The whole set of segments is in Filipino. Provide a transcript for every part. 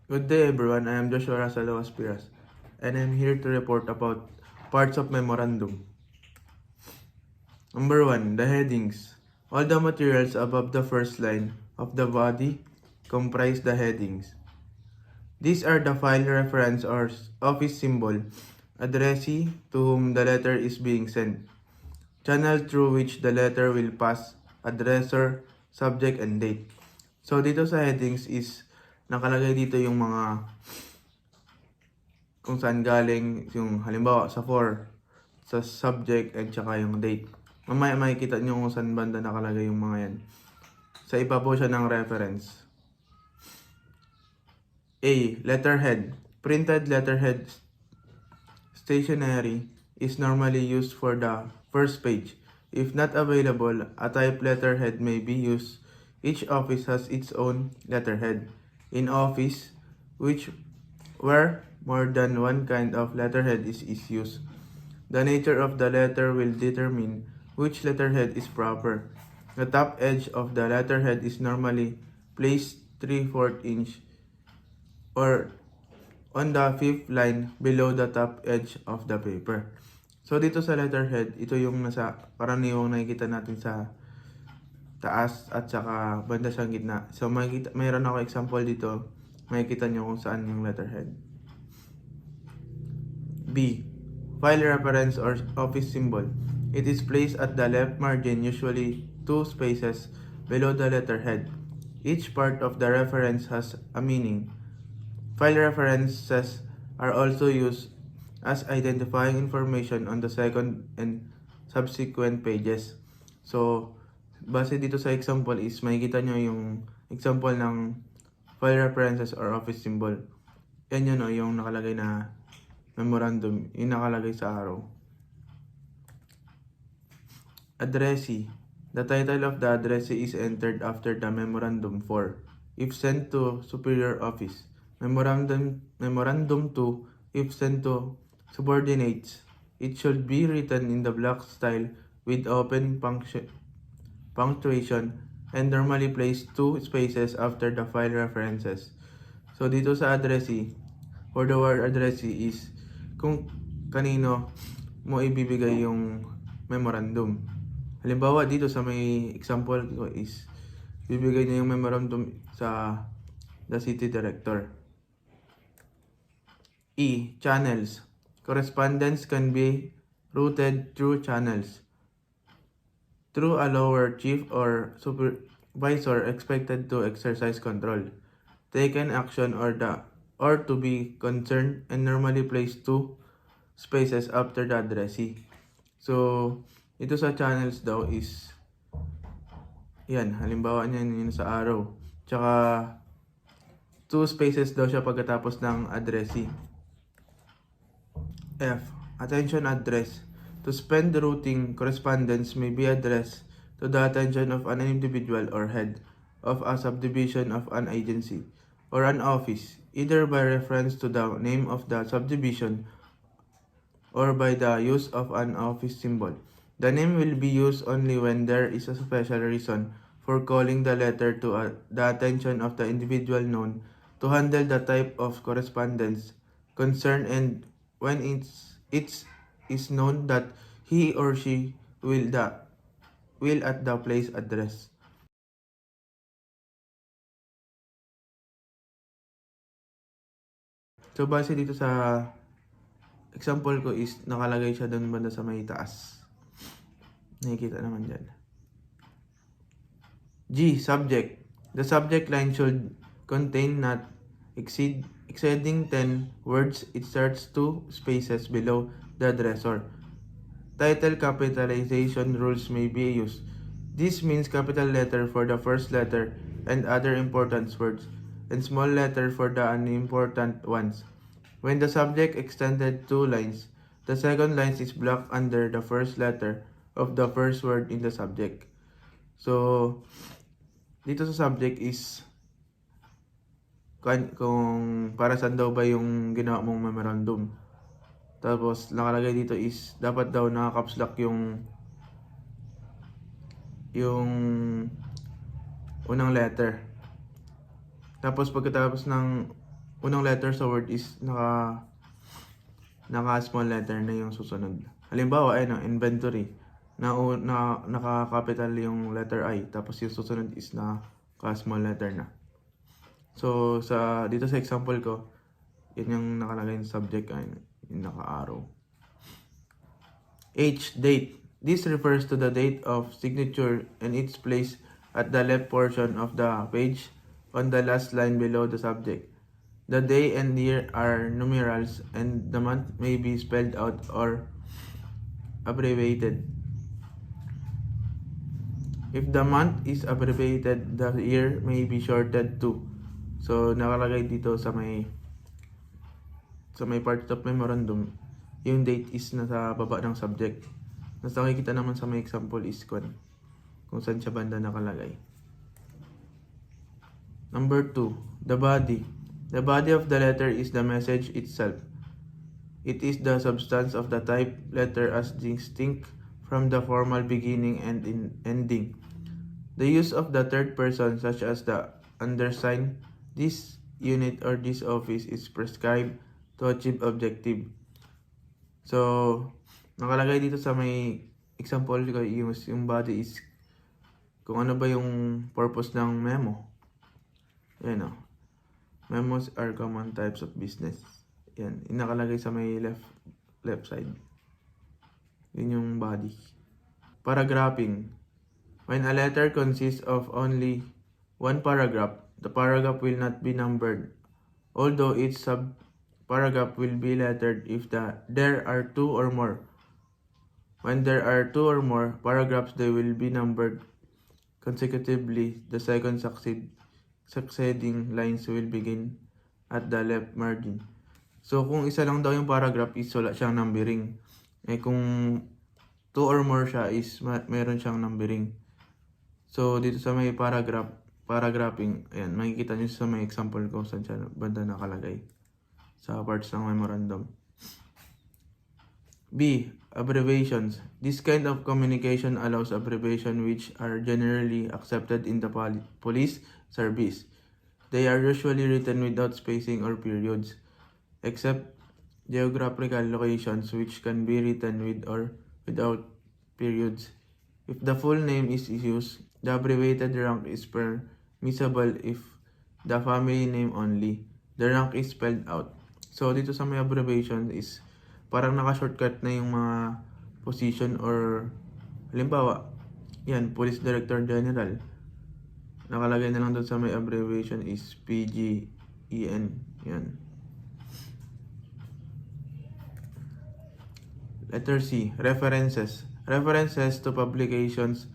Good day everyone, I am Joshua Russel of Aspiras, and I am here to report about parts of memorandum. Number 1. The headings. All the materials above the first line of the body comprise the headings. These are the file reference or office symbol, addressee to whom the letter is being sent, channel through which the letter will pass, addressor, subject, and date. So dito sa headings is nakalagay dito yung mga kung saan galing, yung halimbawa sa sa subject at saka yung date. Mamaya makikita nyo kung saan banda nakalagay yung mga yan. Sa iba po siya ng reference. A. Letterhead. Printed letterhead stationery is normally used for the first page. If not available, a type letterhead may be used. Each office has its own letterhead. In office, where more than one kind of letterhead is used, the nature of the letter will determine which letterhead is proper. The top edge of the letterhead is normally placed 3/4 inch or on the fifth line below the top edge of the paper. So dito sa letterhead, ito yung nasa karaniwang nakikita natin sa taas at saka banda sa gitna. So mayroon ako example dito, makikita nyo kung saan yung letterhead. B. File reference or office symbol. It is placed at the left margin, usually 2 spaces below the letterhead. Each part of the reference has a meaning. File references are also used as identifying information on the second and subsequent pages. So, base dito sa example is makikita nyo yung example ng file references or office symbol. Yan yun o, yung nakalagay na memorandum, yung nakalagay sa arrow. Addressee. The title of the addressee is entered after the memorandum 4. If sent to superior office. Memorandum 2, if sent to subordinates, it should be written in the block style with open punctuation and normally place 2 spaces after the file references. So dito sa addressee, for the word addressee is kung kanino mo ibibigay yung memorandum. Halimbawa dito sa may example ko is bibigay niya yung memorandum sa the city director. E. Channels. Correspondence can be routed through channels. Through a lower chief or supervisor expected to exercise control, take an action or to be concerned and normally place 2 spaces after the addressee. So, ito sa channels daw is yan, halimbawa niyan yun sa arrow. Tsaka 2 spaces daw siya pagkatapos ng addressee. F. Attention address. To spend routing correspondence may be addressed to the attention of an individual or head of a subdivision of an agency or an office, either by reference to the name of the subdivision or by the use of an office symbol. The name will be used only when there is a special reason for calling the letter to the attention of the individual known to handle the type of correspondence concerned and when it is known that he or she will at the place address. So base dito sa example ko is nakalagay siya doon banda sa may taas. Nakikita naman dyan. G. Subject. The subject line should contain not exceeding 10 words. It starts 2 spaces below the addressor. Title capitalization rules may be used. This means capital letter for the first letter and other important words, and small letter for the unimportant ones. When the subject extended 2 lines, the second line is blocked under the first letter of the first word in the subject. So, dito sa subject is kung para saan daw ba yung ginawa mong memorandum. Tapos nakalagay dito is dapat daw naka-caps lock yung unang letter. Tapos pagkatapos ng unang letter sa word is naka small letter na yung susunod. Halimbawa, inventory. Naka-capital yung letter I, tapos yung susunod is naka small letter na. So, dito sa example ko, yun yung nakalagay yung subject, yung naka-arrow. H, date. This refers to the date of signature and its place at the left portion of the page on the last line below the subject. The day and year are numerals and the month may be spelled out or abbreviated. If the month is abbreviated, the year may be shortened too. So, nakalagay dito sa may part of memorandum, yung date is nasa baba ng subject. Mas nakikita naman sa may example is kung saan siya banda nakalagay. Number 2, the body. The body of the letter is the message itself. It is the substance of the type letter as distinct from the formal beginning and ending. The use of the third person such as the undersigned, this unit or this office is prescribed to achieve objective. So, nakalagay dito sa may example ko, yung body is kung ano ba yung purpose ng memo. Yan o. Memos are common types of business. Yan. Nakalagay sa may left side. Yun yung body. Paragraphing. When a letter consists of only one paragraph, the paragraph will not be numbered, although each sub-paragraph will be lettered if there are two or more. When there are two or more paragraphs, they will be numbered consecutively. The second succeeding lines will begin at the left margin. So, kung isa lang daw yung paragraph is wala siyang numbering. Kung two or more siya is meron siyang numbering. So, dito sa may paragraphing, ayan, makikita nyo sa may example ko saan siya banda nakalagay sa parts ng memorandum. B, abbreviations. This kind of communication allows abbreviation which are generally accepted in the police service. They are usually written without spacing or periods, except geographical locations which can be written with or without periods. If the full name is used, the abbreviated rank is permissible if the family name only. The rank is spelled out. So, dito sa may abbreviation is parang naka-shortcut na yung mga position or halimbawa, yan, Police Director General. Nakalagay na lang doon sa may abbreviation is PGEN. Yan. Letter C, references. References to publications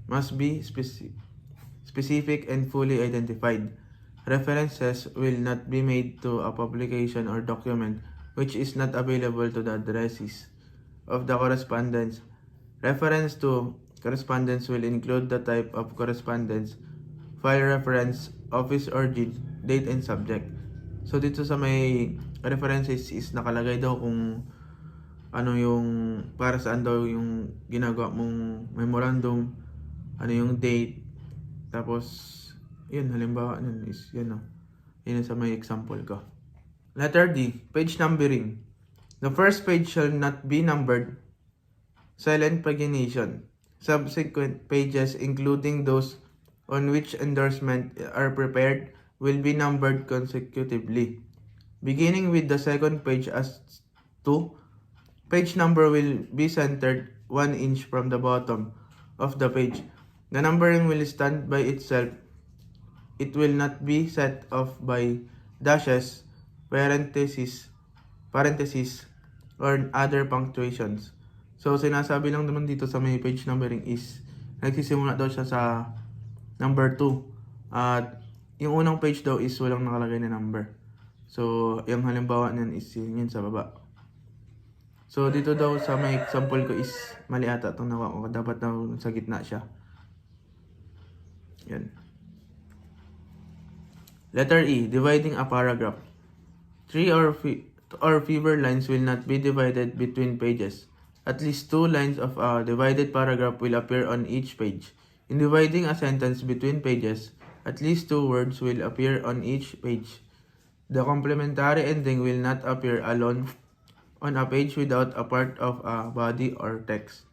must be specific and fully identified. References will not be made to a publication or document which is not available to the addressees of the correspondence. Reference to correspondence will include the type of correspondence, file reference, office origin, date, and subject. So, dito sa may references is nakalagay daw kung ano yung para saan daw yung ginagawa mong memorandum, ano yung date, tapos yun, halimbawa nun is yun o. Yun sa may example ko. Letter D, page numbering. The first page shall not be numbered. Silent pagination. Subsequent pages, including those on which endorsement are prepared, will be numbered consecutively. Beginning with the second page as 2, page number will be centered 1 inch from the bottom of the page. The numbering will stand by itself. It will not be set off by dashes, parentheses, or other punctuations. So, sinasabi lang naman dito sa may page numbering is nagsisimula daw siya sa number 2. At yung unang page daw is walang nakalagay na number. So, yung halimbawa niyan is yun sa baba. So, dito daw sa may example ko is mali ata itong nakuha ko. Dapat daw sa gitna siya. Yan. Letter E, dividing a paragraph. 3 or fewer lines will not be divided between pages. At least 2 lines of a divided paragraph will appear on each page. In dividing a sentence between pages, at least 2 words will appear on each page. The complementary ending will not appear alone on a page without a part of a body or text.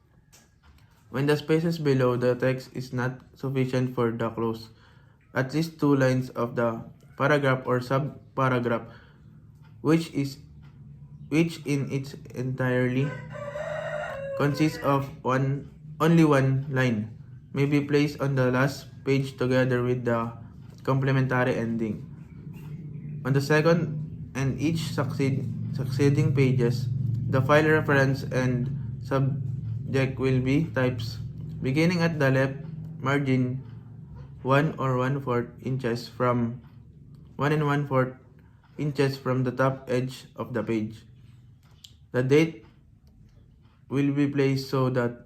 When the spaces below the text is not sufficient for the clause, at least 2 lines of the paragraph or sub-paragraph, which in its entirely consists of only one line, may be placed on the last page together with the complementary ending. On the second and each succeeding pages, the file reference and subject will be types, beginning at the left margin 1 or 1/4 inches from 1 and 1/4 inches from the top edge of the page. The date will be placed so that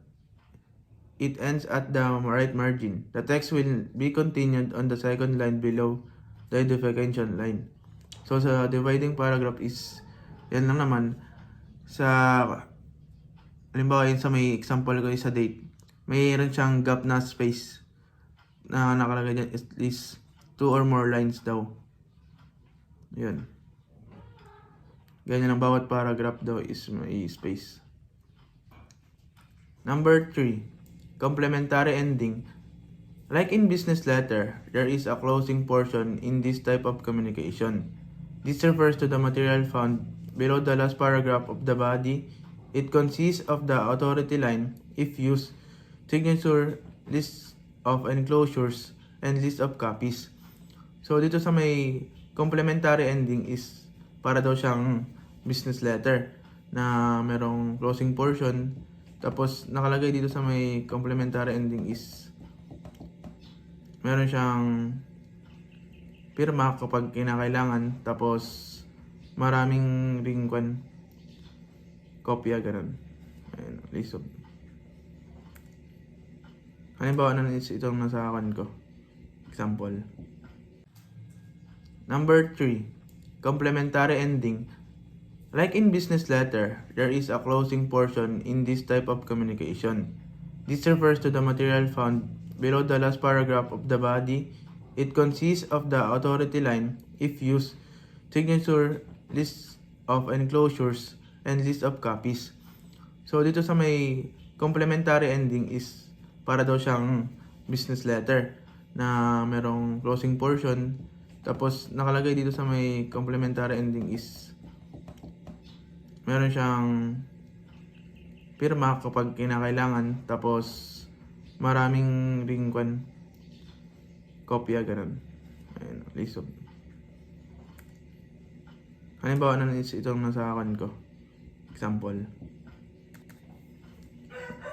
it ends at the right margin. The text will be continued on the second line below the identification line. So sa dividing paragraph is yan lang naman. Sa halimbawa yun sa may example ko sa date, mayroon siyang gap na space na nakalagay dyan at least 2 or more lines daw. Yun. Ganyan ang bawat paragraph daw is may space. Number 3, complementary ending. Like in business letter, there is a closing portion in this type of communication. This refers to the material found below the last paragraph of the body. It consists of the authority line, if used, signature, list of enclosures, and list of copies. So dito sa may complementary ending is para daw siyang business letter na merong closing portion. Tapos nakalagay dito sa may complementary ending is meron siyang pirma kapag kinakailangan, tapos maraming ringkwan kopya, ganun. Ayun, list of. Halimbawa na itong nasa akin ko. Example. Number 3, complementary ending. Like in business letter, there is a closing portion in this type of communication. This refers to the material found below the last paragraph of the body. It consists of the authority line, if used, signature, list of enclosures, and list of copies. So dito sa may complementary ending is para daw siyang business letter na merong closing portion. Tapos nakalagay dito sa may complementary ending is meron siyang pirma kapag kinakailangan, tapos maraming ringkwan kopya, ganun. Ayun, list of. Halimbawa na itong nasa akin ko. Example.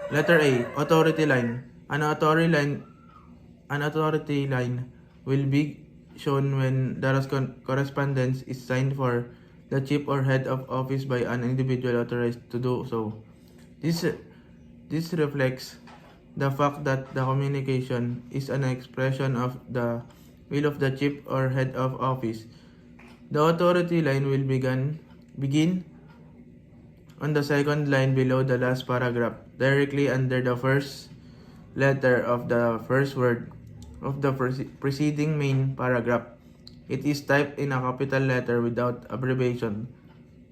Letter A, authority line. An authority line will be shown when the correspondence is signed for the chief or head of office by an individual authorized to do so. This reflects the fact that the communication is an expression of the will of the chief or head of office. The authority line will begin on the second line below the last paragraph, directly under the first letter of the first word of the preceding main paragraph. It is typed in a capital letter without abbreviation.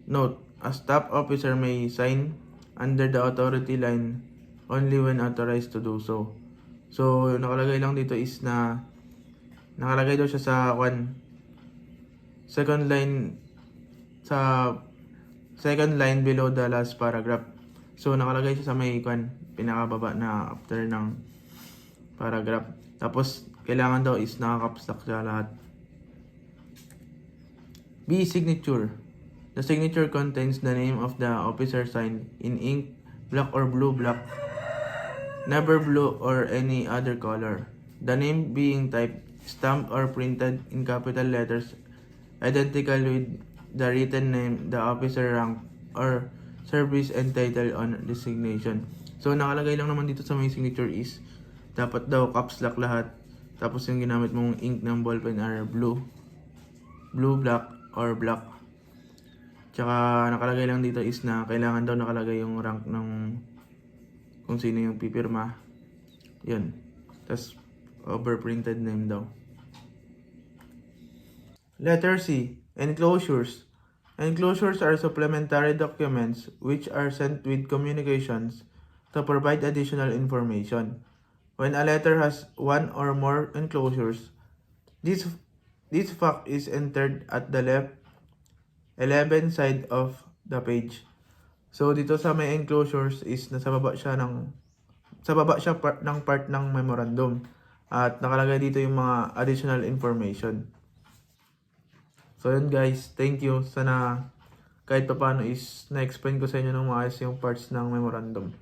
Note, a staff officer may sign under the authority line only when authorized to do so. So, nakalagay lang dito is na nakalagay daw siya sa second line below the last paragraph. So, nakalagay siya sa may pinakababa na after ng paragraph. Tapos, kailangan daw is naka-caps lock siya lahat. B. Signature. The signature contains the name of the officer signed in ink, black or blue black, never blue or any other color. The name being typed, stamped or printed in capital letters, identical with the written name, the officer rank, or service and title on designation. So, nakalagay lang naman dito sa may signature is dapat daw caps lock lahat. Tapos yung ginamit mong ink ng ballpen are blue, black, or black. Tsaka nakalagay lang dito is na kailangan daw nakalagay yung rank ng kung sino yung pipirma. Yun. Tapos overprinted name daw. Letter C. Enclosures. Enclosures are supplementary documents which are sent with communications to provide additional information. When a letter has one or more enclosures, this, this fact is entered at the left 11 side of the page. So dito sa may enclosures is sa baba siya ng part ng memorandum at nakalagay dito yung mga additional information. So yun guys, thank you. Sana kahit pa paano is na-explain ko sa inyo ng maayos yung parts ng memorandum.